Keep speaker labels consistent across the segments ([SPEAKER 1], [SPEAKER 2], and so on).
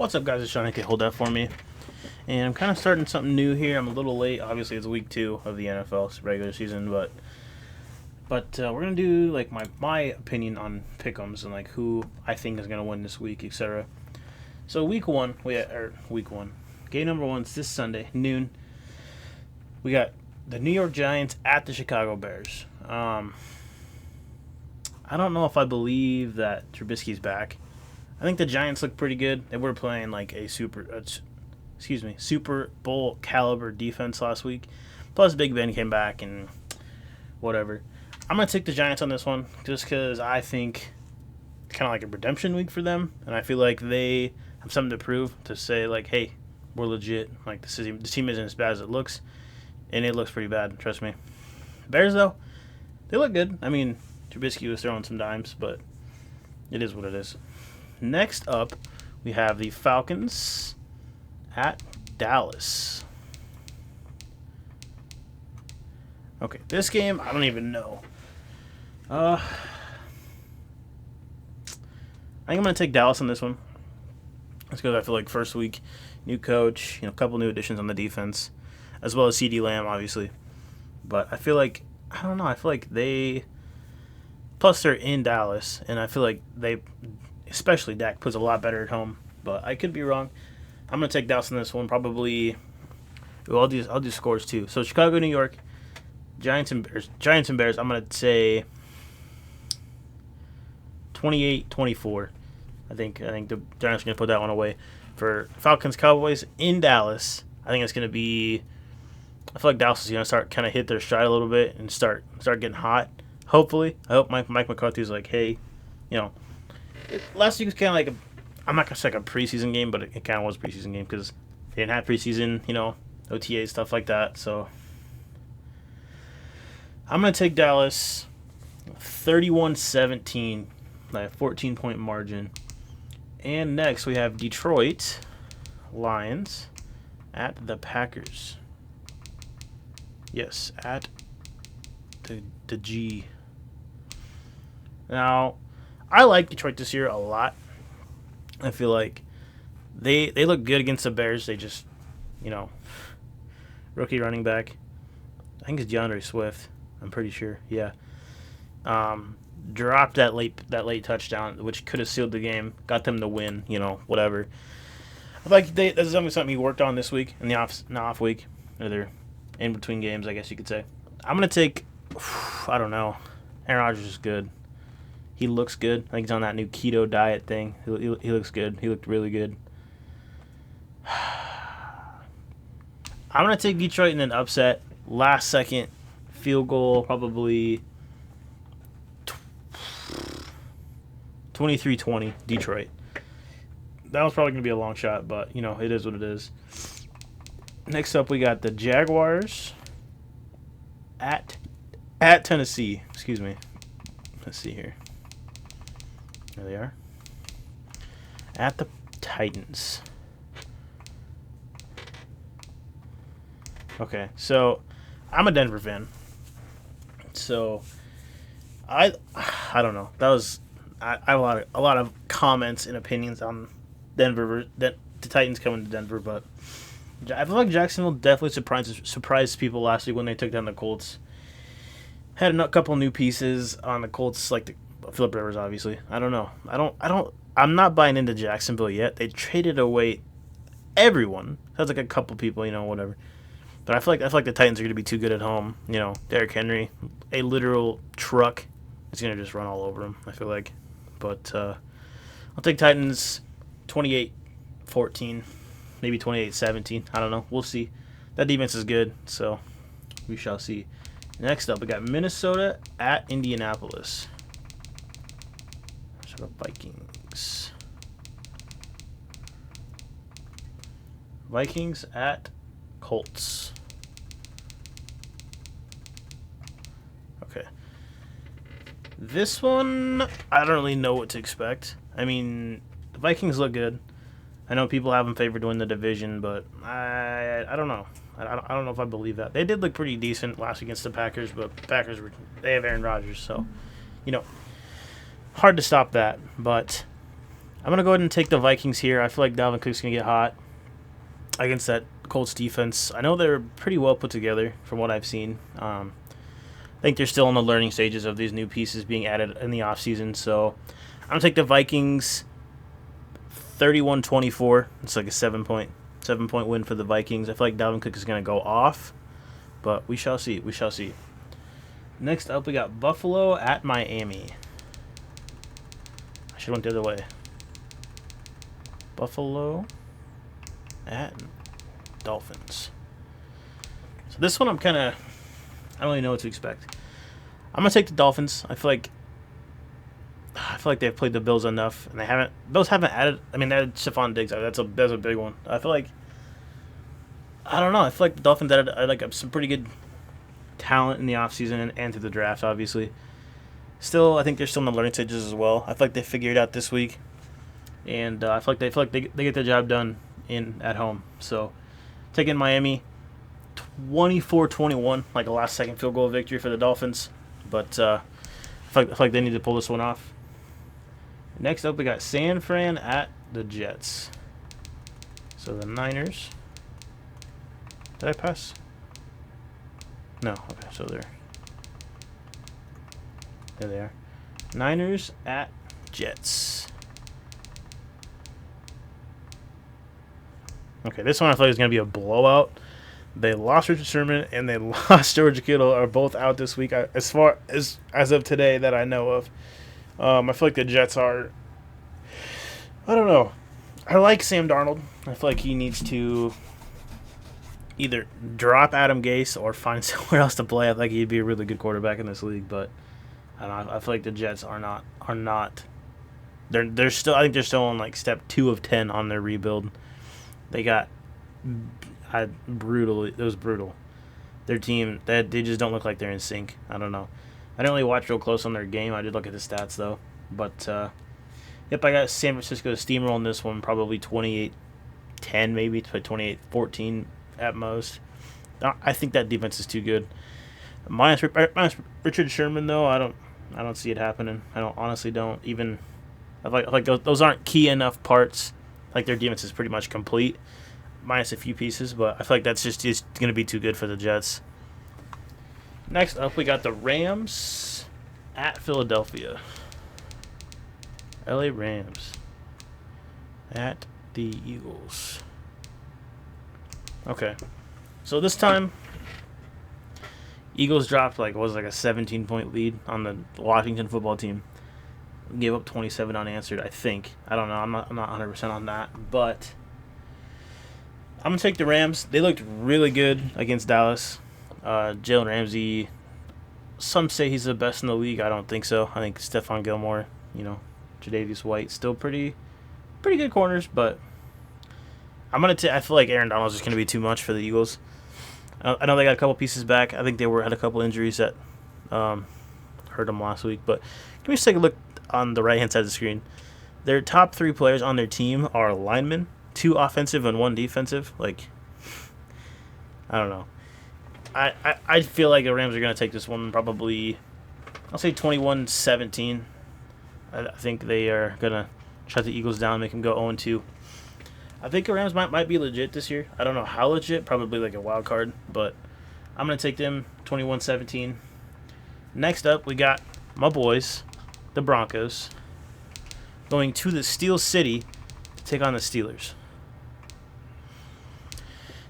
[SPEAKER 1] What's up, guys? It's Sean. Hold that for me. And I'm kind of starting something new here. I'm a little late. Obviously, it's week 2 of the NFL regular season, but we're gonna do like my opinion on pick'ems and like who I think is gonna win this week, etc. So week one, game number 1's this Sunday noon. We got the New York Giants at the Chicago Bears. I don't know if I believe that Trubisky's back. I think the Giants look pretty good. They were playing like a Super Bowl caliber defense last week. Plus, Big Ben came back and whatever. I'm gonna take the Giants on this one just because I think it's kind of like a redemption week for them, and I feel like they have something to prove to say like, hey, we're legit. Like the team isn't as bad as it looks, and it looks pretty bad. Trust me. Bears though, they look good. I mean, Trubisky was throwing some dimes, but it is what it is. Next up, we have the Falcons at Dallas. Okay, this game, I don't even know. I think I'm going to take Dallas on this one. That's because I feel like first week, new coach, a couple new additions on the defense, as well as CeeDee Lamb, obviously. But I feel like, I don't know, plus they're in Dallas, and I feel like especially Dak, plays a lot better at home. But I could be wrong. I'm going to take Dallas on this one, probably. Well, I'll do scores too. So Chicago, New York, Giants and Bears, I'm going to say 28-24. I think the Giants are going to put that one away. For Falcons, Cowboys in Dallas, I think it's going to be, I feel like Dallas is going to start kind of hit their stride a little bit and start getting hot. Hopefully. I hope Mike McCarthy's like, hey, last week was kind of like I'm not going to say like a preseason game, but it kind of was a preseason game because they didn't have preseason, OTA, stuff like that. So I'm going to take Dallas 31-17, like a 14-point margin. And next we have Detroit Lions at the Packers. Yes, at the G. Now, I like Detroit this year a lot. I feel like they look good against the Bears. They just, rookie running back. I think it's DeAndre Swift. I'm pretty sure. Yeah. Dropped that late touchdown, which could have sealed the game. Got them to win. Whatever. I feel like that's something he worked on this week in the off week, or they're in between games, I guess you could say. I'm gonna take. I don't know. Aaron Rodgers is good. He looks good. I think he's on that new keto diet thing. He looks good. He looked really good. I'm going to take Detroit in an upset. Last second field goal, probably 23-20, Detroit. That was probably going to be a long shot, but, it is what it is. Next up, we got the Jaguars at Tennessee. Excuse me. Let's see here. There they are. At the Titans. Okay, so I'm a Denver fan. So I don't know. That was I have a lot of comments and opinions on Denver, the Titans coming to Denver, but I feel like Jacksonville definitely surprised people last week when they took down the Colts. Had a couple new pieces on the Colts, like the Phillip Rivers, obviously. I don't know. I'm not buying into Jacksonville yet. They traded away everyone. That's like a couple people, whatever. But I feel like the Titans are going to be too good at home. Derrick Henry, a literal truck, is going to just run all over them, I feel like. But I'll take Titans 28-14, maybe 28-17. I don't know. We'll see. That defense is good, so we shall see. Next up, we got Minnesota at Indianapolis. So the Vikings. Vikings at Colts. Okay. This one, I don't really know what to expect. I mean, the Vikings look good. I know people have them favored to win the division, but I don't know. I don't know if I believe that. They did look pretty decent last against the Packers, but they have Aaron Rodgers, so hard to stop that. But I'm going to go ahead and take the Vikings here. I feel like Dalvin Cook's going to get hot against that Colts defense. I know they're pretty well put together from what I've seen. I think they're still in the learning stages of these new pieces being added in the offseason. So I'm going to take the Vikings 31-24. It's like a 7-point win for the Vikings. I feel like Dalvin Cook is going to go off, but we shall see. We shall see. Next up, we got Buffalo at Miami. I should have went the other way. Buffalo at Dolphins. So this one I don't really know what to expect. I'm gonna take the Dolphins. I feel like they've played the Bills enough, and Bills haven't added. I mean, they added Stephon Diggs. That's a big one. I feel like the Dolphins added like some pretty good talent in the offseason and through the draft, obviously. Still, I think they're still in the learning stages as well. I feel like they figured it out this week, and I feel like they get the job done at home. So, taking Miami 24-21, like a last-second field goal victory for the Dolphins. But I feel like they need to pull this one off. Next up, we got San Fran at the Jets. So the Niners. Did I pass? No. Okay, so there they are. Niners at Jets. Okay, this one I thought was going to be a blowout. They lost Richard Sherman and they lost George Kittle, are both out this week as far as of today that I know of. I feel like the Jets are, I don't know. I like Sam Darnold. I feel like he needs to either drop Adam Gase or find somewhere else to play. I think he'd be a really good quarterback in this league, but I don't know. I feel like the Jets are not. They're still. I think they're still on like step 2 of 10 on their rebuild. They got brutal. It was brutal. Their team, they just don't look like they're in sync. I don't know. I didn't really watch real close on their game. I did look at the stats though. But yep, I got San Francisco steamrolling this one, probably 28-10 maybe, to 28-14 at most. I think that defense is too good. Minus Richard Sherman though, I don't see it happening. I honestly don't. Even I like those aren't key enough parts. Like their defense is pretty much complete, minus a few pieces. But I feel like that's just going to be too good for the Jets. Next up, we got the Rams at Philadelphia. LA Rams at the Eagles. Okay, so this time, Eagles dropped like a 17-point lead on the Washington football team. Gave up 27 unanswered, I think. I don't know. I'm not 100% on that, but I'm gonna take the Rams. They looked really good against Dallas. Jalen Ramsey. Some say he's the best in the league. I don't think so. I think Stephon Gilmore, Tre'Davious White, still pretty good corners, but I feel like Aaron Donald's just gonna be too much for the Eagles. I know they got a couple pieces back. I think they had a couple injuries that hurt them last week. But can we just take a look on the right-hand side of the screen? Their top 3 players on their team are linemen, 2 offensive and 1 defensive. Like, I don't know. I feel like the Rams are going to take this one probably, I'll say 21-17. I think they are going to shut the Eagles down, make them go 0-2. I think the Rams might be legit this year. I don't know how legit, probably like a wild card, but I'm going to take them 21-17. Next up, we got my boys, the Broncos, going to the Steel City to take on the Steelers.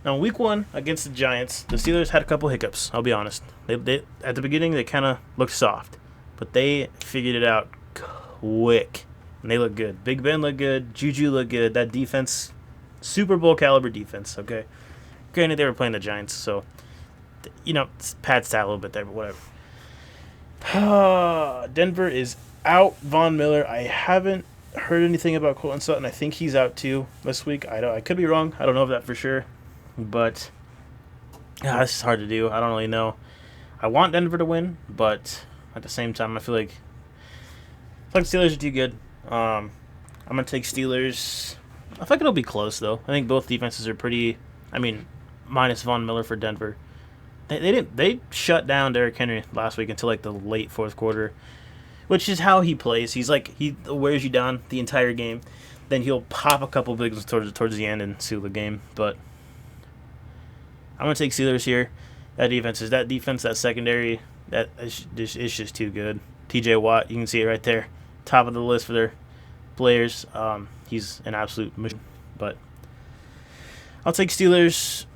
[SPEAKER 1] Now, week 1 against the Giants, the Steelers had a couple hiccups, I'll be honest. They at the beginning, they kind of looked soft, but they figured it out quick, and they look good. Big Ben looked good. Juju looked good. That defense, Super Bowl caliber defense, okay? Granted, they were playing the Giants, so, pad stat a little bit there, but whatever. Denver is out. Von Miller, I haven't heard anything about Courtland Sutton. I think he's out too this week. I could be wrong. I don't know that for sure. But this is hard to do. I don't really know. I want Denver to win, but at the same time, I feel like the Steelers are too good. I'm gonna take Steelers. I think it'll be close though. I think both defenses are pretty. Minus Von Miller for Denver. They shut down Derrick Henry last week until like the late fourth quarter. which is how he plays. He wears you down the entire game. Then he'll pop a couple big ones towards the end and seal the game. But I'm gonna take Steelers here. That defense, that secondary, that is just too good. T.J. Watt, you can see it right there, top of the list for their players. He's an absolute machine. But I'll take Steelers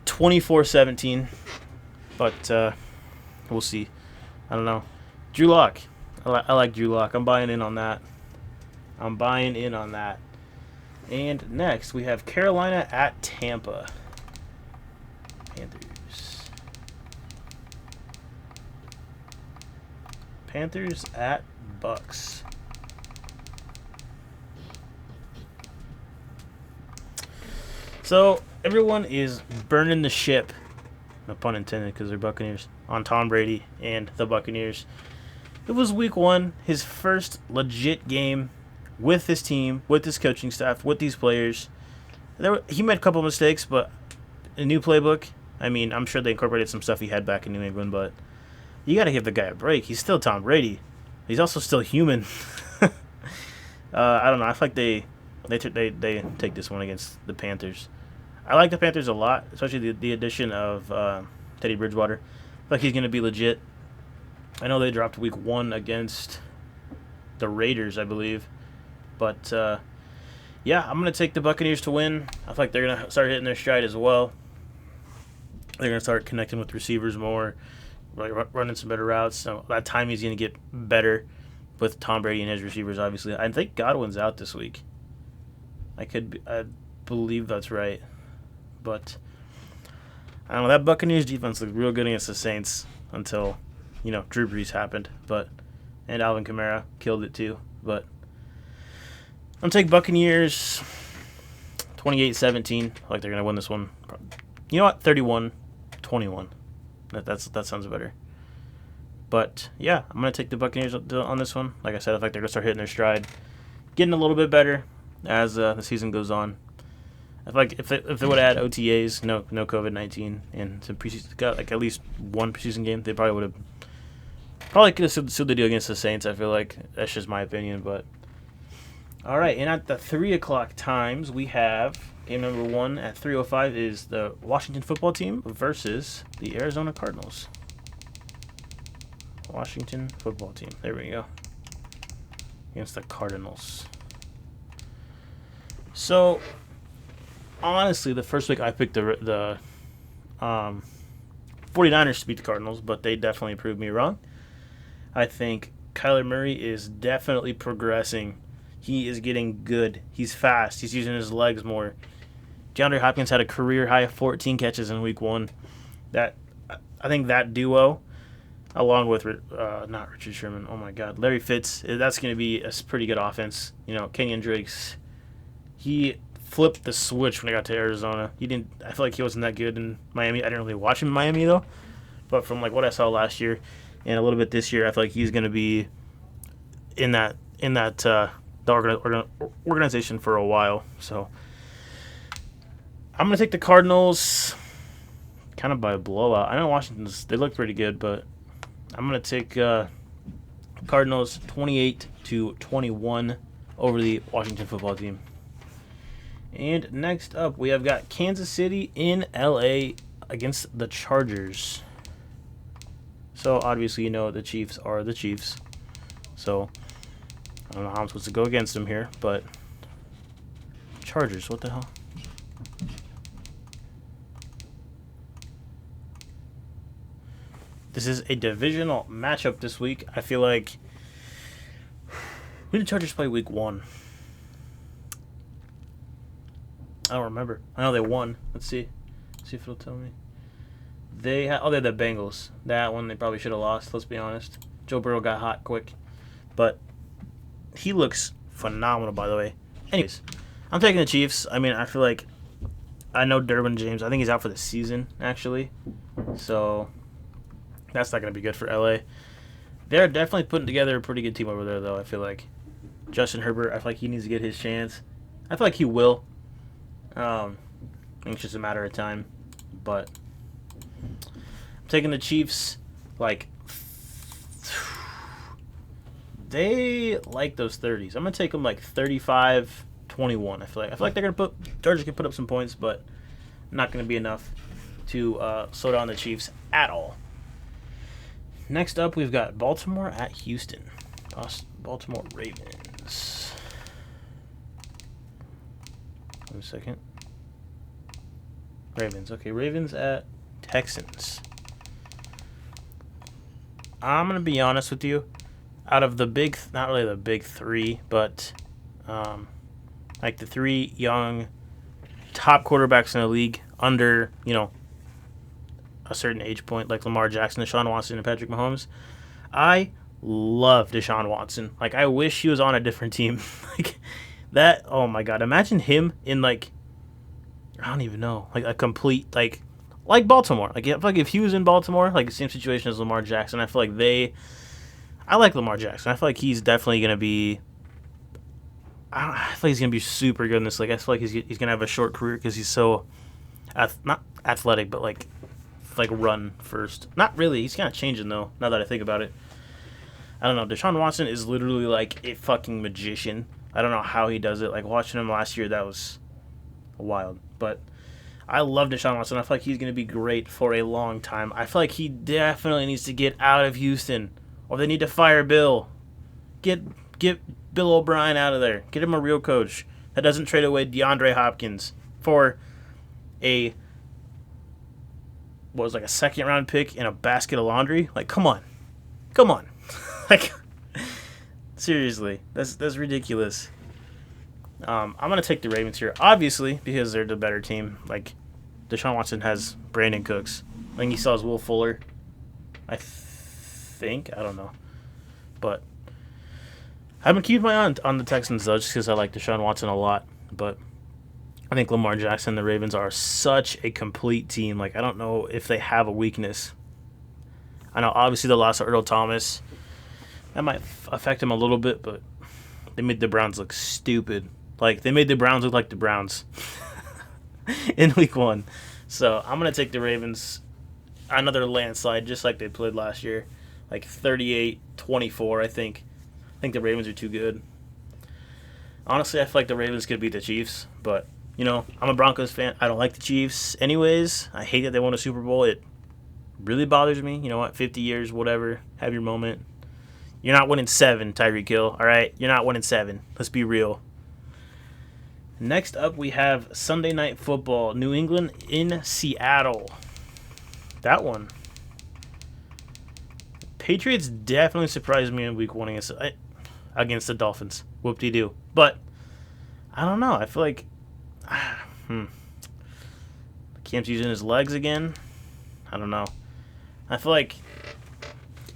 [SPEAKER 1] 24-17. But we'll see. I don't know. Drew Lock. I like Drew Lock. I'm buying in on that. And next, we have Carolina at Tampa. Panthers at Bucks. So, everyone is burning the ship, no pun intended because they're Buccaneers, on Tom Brady and the Buccaneers. It was week 1, his first legit game with this team, with this coaching staff, with these players. He made a couple mistakes, but a new playbook. I mean, I'm sure they incorporated some stuff he had back in New England, but you got to give the guy a break. He's still Tom Brady. He's also still human. I don't know. I feel like they take this one against the Panthers. I like the Panthers a lot, especially the addition of Teddy Bridgewater. I feel like he's going to be legit. I know they dropped week 1 against the Raiders, I believe. But, yeah, I'm going to take the Buccaneers to win. I feel like they're going to start hitting their stride as well. They're going to start connecting with receivers more, running some better routes. So that time he's going to get better with Tom Brady and his receivers, obviously. I think Godwin's out this week. I believe that's right. But I don't know. That Buccaneers defense looked real good against the Saints until, Drew Brees happened. And Alvin Kamara killed it too. But I'm taking Buccaneers 28-17. I like they're going to win this one. You know what? 31-21. That sounds better. But, yeah, I'm going to take the Buccaneers on this one. Like I said, I think they're going to start hitting their stride. Getting a little bit better as the season goes on. I feel like if they would have had OTAs, no COVID-19, and some preseason, got like at least one preseason game, they probably could have sealed the deal against the Saints. I feel like that's just my opinion. But all right, and at the 3 o'clock times, we have game number 1 at 3:05 is the Washington Football Team versus the Arizona Cardinals. Washington Football Team. There we go. Against the Cardinals. So, honestly, the first week I picked the 49ers to beat the Cardinals, but they definitely proved me wrong. I think Kyler Murray is definitely progressing. He is getting good. He's fast. He's using his legs more. DeAndre Hopkins had a career high of 14 catches in week 1. I think that duo, along with not Richard Sherman, oh my God, Larry Fitz, that's going to be a pretty good offense. Kenyon Drake's, he flipped the switch when he got to Arizona. I feel like he wasn't that good in Miami. I didn't really watch him in Miami though, but from like what I saw last year and a little bit this year, I feel like he's going to be in the organization for a while. So I'm going to take the Cardinals kind of by a blowout. I know they look pretty good, but I'm going to take Cardinals 28-21 over the Washington Football Team. And next up, we have got Kansas City in LA against the Chargers. So obviously, the Chiefs are the Chiefs. So I don't know how I'm supposed to go against them here, but Chargers, what the hell? This is a divisional matchup this week. I feel like when did the Chargers play week 1? I don't remember. I know they won. Let's see. See if it'll tell me. They had the Bengals. That one they probably should have lost, let's be honest. Joe Burrow got hot quick. But he looks phenomenal, by the way. Anyways, I'm taking the Chiefs. I mean, I feel like I know Derwin James. I think he's out for the season, actually. So that's not going to be good for LA. They're definitely putting together a pretty good team over there, though, I feel like. Justin Herbert, I feel like he needs to get his chance. I feel like he will. I think it's just a matter of time. But I'm taking the Chiefs like they like those 30s. I'm gonna take them like 35-21. I feel like they're gonna Chargers can put up some points, but not gonna be enough to slow down the Chiefs at all. Next up, we've got Baltimore at Houston. Baltimore Ravens. One second. Ravens. Okay, Ravens at Texans. I'm going to be honest with you. Out of the big, not really the big three, but like the three young top quarterbacks in the league under, a certain age point, like Lamar Jackson, Deshaun Watson, and Patrick Mahomes, I love Deshaun Watson. Like, I wish he was on a different team. Like, that, oh my God. Imagine him in, like, I don't even know, like a complete, like Baltimore. Like, I feel like if he was in Baltimore, like the same situation as Lamar Jackson, I feel like I like Lamar Jackson. I feel like he's definitely going to be, I feel like he's going to be super good in this league. I feel like he's going to have a short career because he's so, not athletic, but like run first. Not really. He's kind of changing, though, now that I think about it. I don't know. Deshaun Watson is literally like a fucking magician. I don't know how he does it. Like, watching him last year, that was wild. But I love Deshaun Watson. I feel like he's going to be great for a long time. I feel like he definitely needs to get out of Houston, or they need to fire Bill. Get Bill O'Brien out of there. Get him a real coach that doesn't trade away DeAndre Hopkins for a second-round pick and a basket of laundry. Like, come on. Like, seriously, that's ridiculous. I'm going to take the Ravens here, obviously, because they're the better team. Like, Deshaun Watson has Brandon Cooks. I think he still has Will Fuller. I don't know. But I've been keeping my eye on the Texans, though, just because I like Deshaun Watson a lot. But I think Lamar Jackson and the Ravens are such a complete team. Like, I don't know if they have a weakness. I know, obviously, the loss of Earl Thomas, that might affect him a little bit, but they made the Browns look stupid. Like, they made the Browns look like the Browns in week 1. So, I'm going to take the Ravens, another landslide, just like they played last year. Like, 38-24, I think. I think the Ravens are too good. Honestly, I feel like the Ravens could beat the Chiefs. But, I'm a Broncos fan. I don't like the Chiefs anyways. I hate that they won a Super Bowl. It really bothers me. You know what? 50 years, whatever. Have your moment. You're not winning 7, Tyreek Hill. All right? You're not winning 7. Let's be real. Next up, we have Sunday Night Football. New England in Seattle. That one. Patriots definitely surprised me in week 1 against the Dolphins. Whoop-de-doo. But, I don't know. I feel like Cam's using his legs again. I don't know. I feel like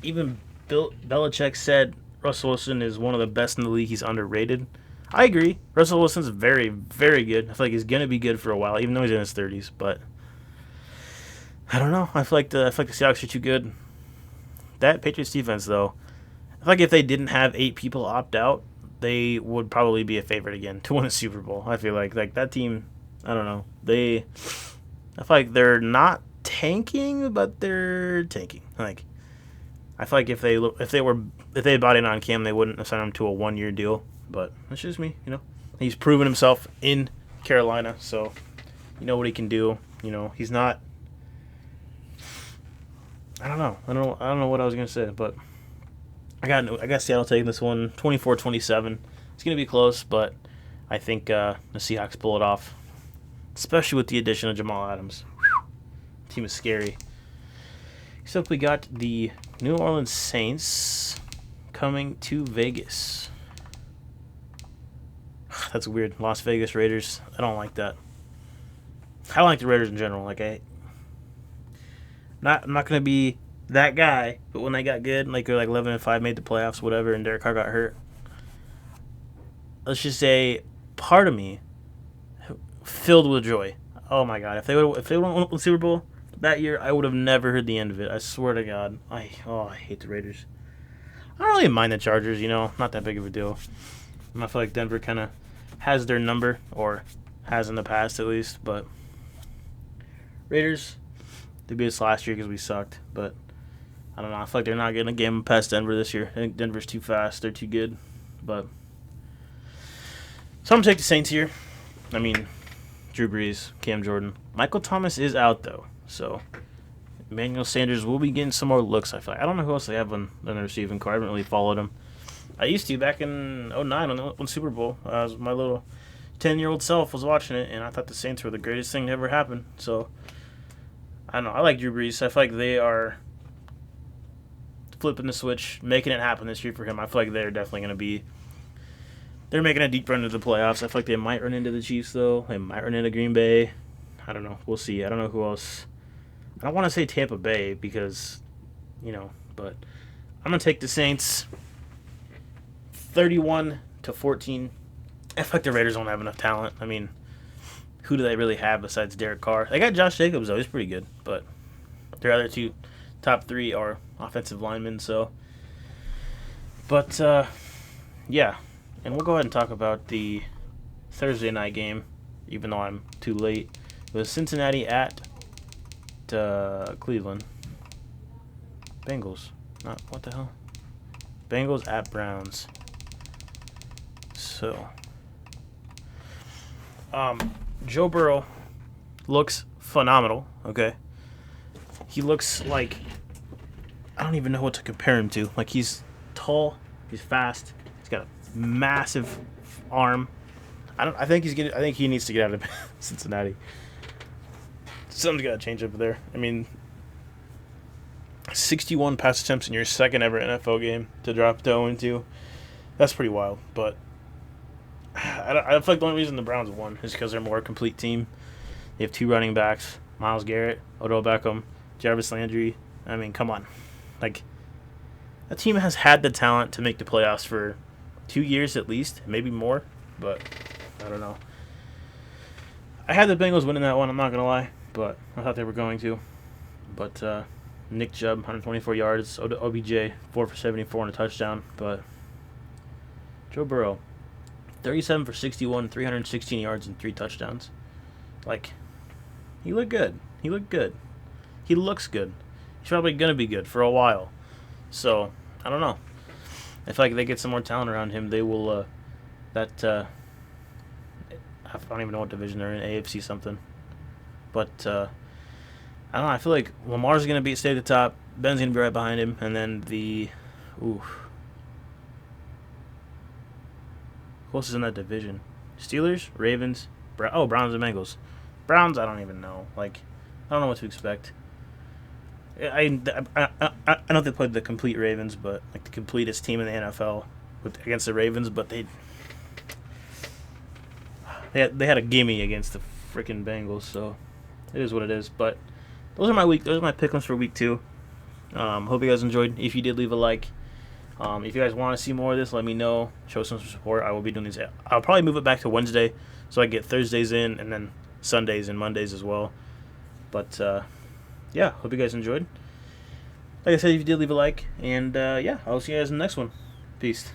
[SPEAKER 1] even Bill Belichick said Russell Wilson is one of the best in the league. He's underrated. I agree. Russell Wilson's very, very good. I feel like he's going to be good for a while, even though he's in his 30s. But I don't know. I feel like the Seahawks are too good. That Patriots defense, though, I feel like if they didn't have 8 people opt out, they would probably be a favorite again to win a Super Bowl. I feel like that team, I don't know. I feel like they're not tanking, but they're tanking. Like, I feel like if they bought in on Cam, they wouldn't have signed him to a 1-year deal. But that's just me, He's proven himself in Carolina, so you know what he can do. He's not. I don't know. I don't know what I was gonna say, but I got Seattle taking this one, 24-27. It's gonna be close, but I think the Seahawks pull it off, especially with the addition of Jamal Adams. Whew. Team is scary. Except we got the New Orleans Saints coming to Vegas. That's weird. Las Vegas Raiders. I don't like that. I don't like the Raiders in general. Like, I'm not gonna be that guy, but when they got good, like they're like 11-5, made the playoffs, whatever, and Derek Carr got hurt. Let's just say, part of me filled with joy. Oh my God! If they won the Super Bowl that year, I would have never heard the end of it. I swear to God. I hate the Raiders. I don't really mind the Chargers. Not that big of a deal. I feel like Denver kind of has their number, or has in the past at least. But Raiders, they beat us last year because we sucked. But I don't know. I feel like they're not gonna game past Denver this year. I think Denver's too fast. They're too good. But so I'm gonna take the Saints here. I mean, Drew Brees, Cam Jordan, Michael Thomas is out though, so Emmanuel Sanders will be getting some more looks. I feel like I don't know who else they have on the receiving core. I haven't really followed him. I used to back in '09 on Super Bowl. My little 10-year-old self was watching it, and I thought the Saints were the greatest thing to ever happen. So I don't know. I like Drew Brees. I feel like they are flipping the switch, making it happen this year for him. I feel like they're definitely going to be. They're making a deep run into the playoffs. I feel like they might run into the Chiefs, though. They might run into Green Bay. I don't know. We'll see. I don't know who else. I don't want to say Tampa Bay because, but I'm going to take the Saints 31-14. I feel like the Raiders don't have enough talent. I mean, who do they really have besides Derek Carr? They got Josh Jacobs, though. He's pretty good. But their other two top three are offensive linemen, so. But, yeah. And we'll go ahead and talk about the Thursday night game, even though I'm too late. It was Cincinnati at Cleveland. Bengals. What the hell? Bengals at Browns. So, Joe Burrow looks phenomenal, okay? He looks like, I don't even know what to compare him to. Like, he's tall, he's fast, he's got a massive arm. I think he needs to get out of Cincinnati. Something's got to change up there. I mean, 61 pass attempts in your second ever NFL game to drop to 0-2. That's pretty wild. But I feel like the only reason the Browns won is because they're a more complete team. They have two running backs, Myles Garrett, Odell Beckham, Jarvis Landry. I mean, come on. Like, that team has had the talent to make the playoffs for 2 years at least, maybe more. But I don't know. I had the Bengals winning that one, I'm not going to lie. But I thought they were going to. But Nick Chubb, 124 yards. OBJ, 4 for 74 and a touchdown. But Joe Burrow, 37 for 61, 316 yards and 3 touchdowns. Like, he looked good. He looked good. He looks good. He's probably going to be good for a while. So, I don't know. I feel like if they get some more talent around him, they will, I don't even know what division they're in, AFC something. But, I don't know, I feel like Lamar's going to stay at the top, Ben's going to be right behind him, and then who else is in that division? Steelers, Ravens, Browns and Bengals. Browns, I don't even know. Like, I don't know what to expect. I know they played the complete Ravens, but like the completest team in the NFL against the Ravens, but they had a gimme against the freaking Bengals, so it is what it is. But those are my pick-ems for week 2. Hope you guys enjoyed. If you did, leave a like. If you guys want to see more of this, let me know. Show some support. I will be doing these. I'll probably move it back to Wednesday so I get Thursdays in and then Sundays and Mondays as well. But yeah, hope you guys enjoyed. Like I said, if you did, leave a like. And yeah, I'll see you guys in the next one. Peace.